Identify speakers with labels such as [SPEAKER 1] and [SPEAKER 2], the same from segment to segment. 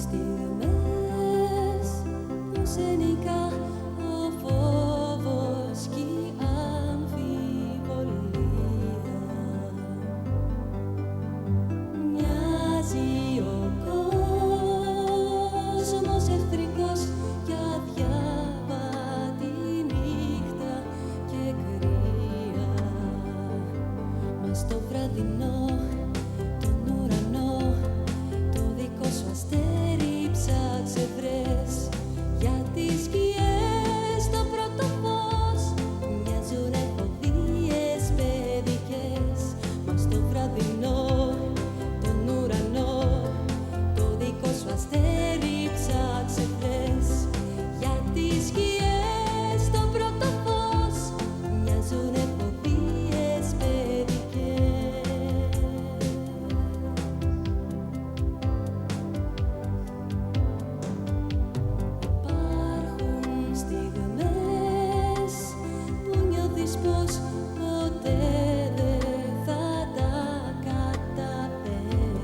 [SPEAKER 1] στιγμές που σε νικά ο φόβος κι η αμφιβολία. Μοιάζει ο κόσμος εχθρικός κι αδιάβατη νύχτα και κρύα. Μα στο βραδινό τον ουρανό το δικό σου αστέρι ψάξε βρες, γιατί οι σκιές στο πρώτο φως μοιάζουνε φοβίες παιδικές. Μα στο βραδινό τον ουρανό το δικό σου αστέρι ψάξε βρες, γιατί οι σκιές στο πρώτο φως μοιάζουνε φοβίες παιδικές. Υπάρχουν στιγμές που νιώθεις πως ποτέ δεν θα τα καταφέρεις.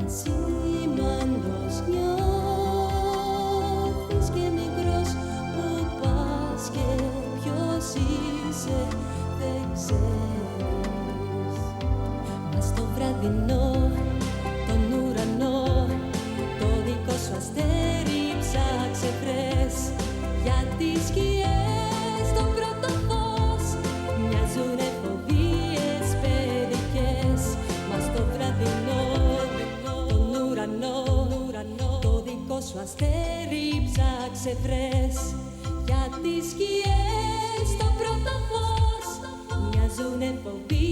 [SPEAKER 1] Ασήμαντος νιώθεις και μικρός, που πας και ποιος είσαι δεν ξέρεις. Μα στο βραδινό τον ουρανό το δικό σου αστέρι ψάξε βρες, γιατί οι σκιές στο πρώτο φως μοιάζουνε φοβίες παιδικές. Μα στο βραδινό τον ουρανό το δικό σου αστέρι ψάξε βρες, γιατί οι σκιές στο πρώτο φως μοιάζουνε φοβίες